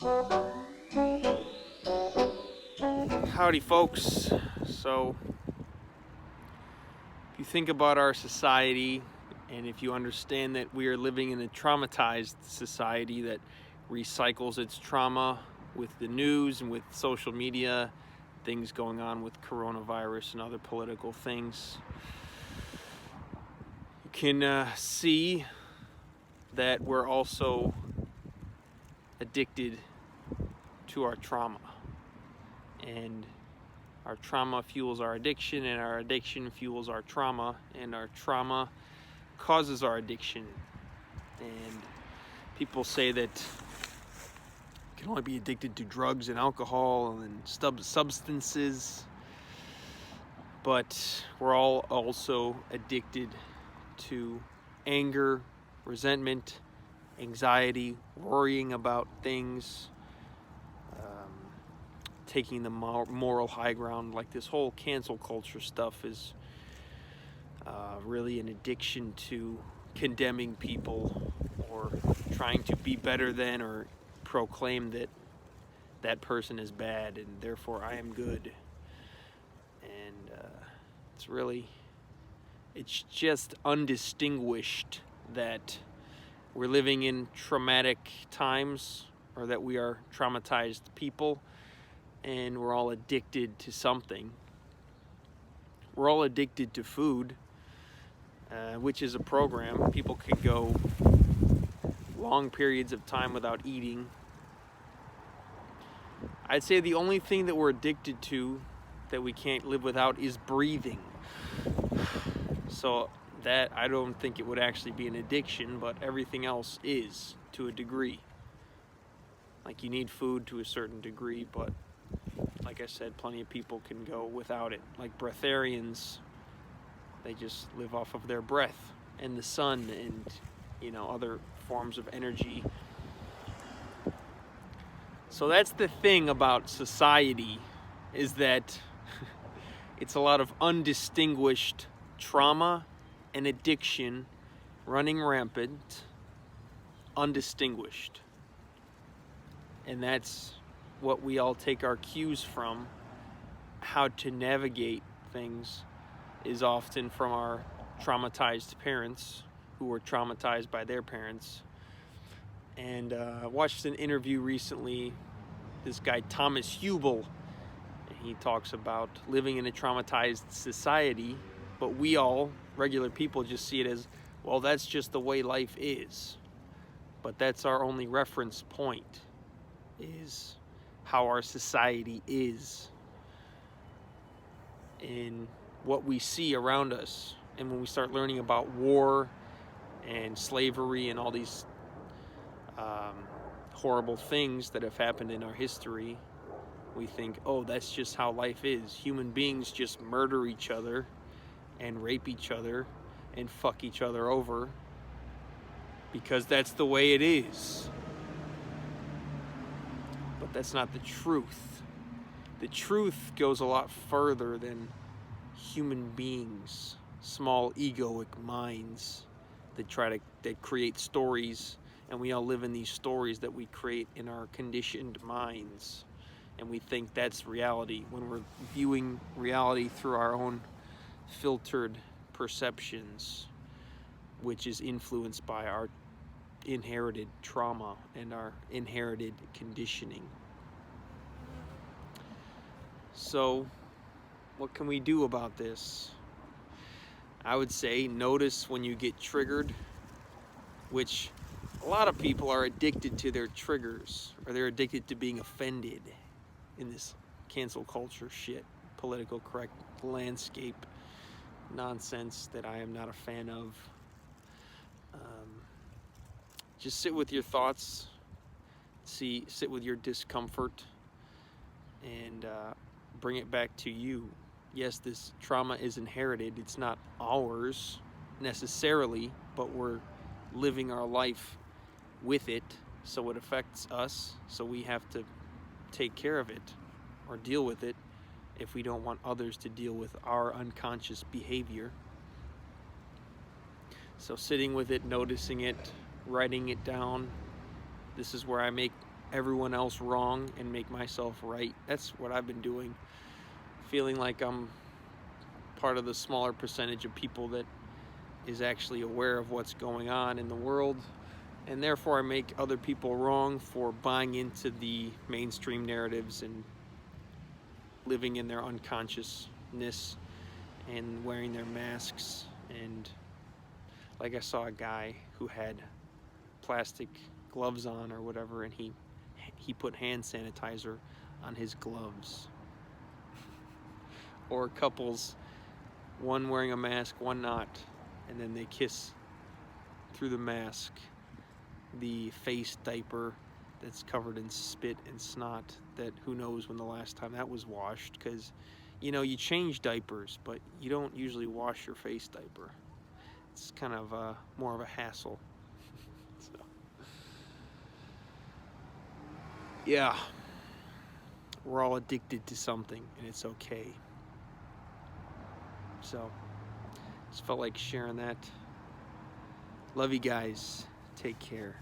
Howdy, folks. So, if you think about our society, and if you understand that we are living in a traumatized society that recycles its trauma with the news and with social media, things going on with coronavirus and other political things, you can see that we're also addicted to our trauma. And our trauma fuels our addiction, and our addiction fuels our trauma, and our trauma causes our addiction. And people say that you can only be addicted to drugs and alcohol and substances, but we're all also addicted to anger, resentment, anxiety, worrying about things, taking the moral high ground. Like this whole cancel culture stuff is really an addiction to condemning people or trying to be better than or proclaim that that person is bad and therefore I am good. And it's just undistinguished that we're living in traumatic times, or that we are traumatized people, and we're all addicted to something. We're all addicted to food, which is a program. People can go long periods of time without eating. I'd say the only thing that we're addicted to that we can't live without is breathing. So that, I don't think it would actually be an addiction, but everything else is, to a degree. Like, you need food to a certain degree, but like I said, plenty of people can go without it. Like breatharians, they just live off of their breath and the sun and, other forms of energy. So that's the thing about society, is that it's a lot of undistinguished trauma and addiction running rampant, undistinguished. And that's what we all take our cues from. How to navigate things is often from our traumatized parents who were traumatized by their parents. And I watched an interview recently, this guy Thomas Hubel, and he talks about living in a traumatized society, but we all, regular people, just see it as, well, that's just the way life is. But that's our only reference point, is how our society is in what we see around us. And when we start learning about war and slavery and all these horrible things that have happened in our history, we think, oh, that's just how life is. Human beings just murder each other and rape each other and fuck each other over because that's the way it is. But that's not the truth. The truth goes a lot further than human beings, small egoic minds that create stories, and we all live in these stories that we create in our conditioned minds, and we think that's reality when we're viewing reality through our own filtered perceptions, which is influenced by our inherited trauma and our inherited conditioning. So, what can we do about this? I would say notice when you get triggered, which a lot of people are addicted to their triggers, or they're addicted to being offended in this cancel culture shit, political correct landscape nonsense that I am not a fan of. Just sit with your thoughts, sit with your discomfort, and bring it back to you. Yes, this trauma is inherited. It's not ours necessarily, but we're living our life with it, so it affects us. So we have to take care of it or deal with it if we don't want others to deal with our unconscious behavior. So sitting with it, noticing it, writing it down. This is where I make everyone else wrong and make myself right. That's what I've been doing. Feeling like I'm part of the smaller percentage of people that is actually aware of what's going on in the world, and therefore I make other people wrong for buying into the mainstream narratives and living in their unconsciousness and wearing their masks. And like, I saw a guy who had plastic gloves on or whatever, and he put hand sanitizer on his gloves. Or couples, one wearing a mask, one not, and then they kiss through the mask, the face diaper that's covered in spit and snot, that who knows when the last time that was washed, because you change diapers, but you don't usually wash your face diaper. It's kind of more of a hassle. So, yeah, we're all addicted to something, and it's okay. So, just felt like sharing that. Love you guys. Take care.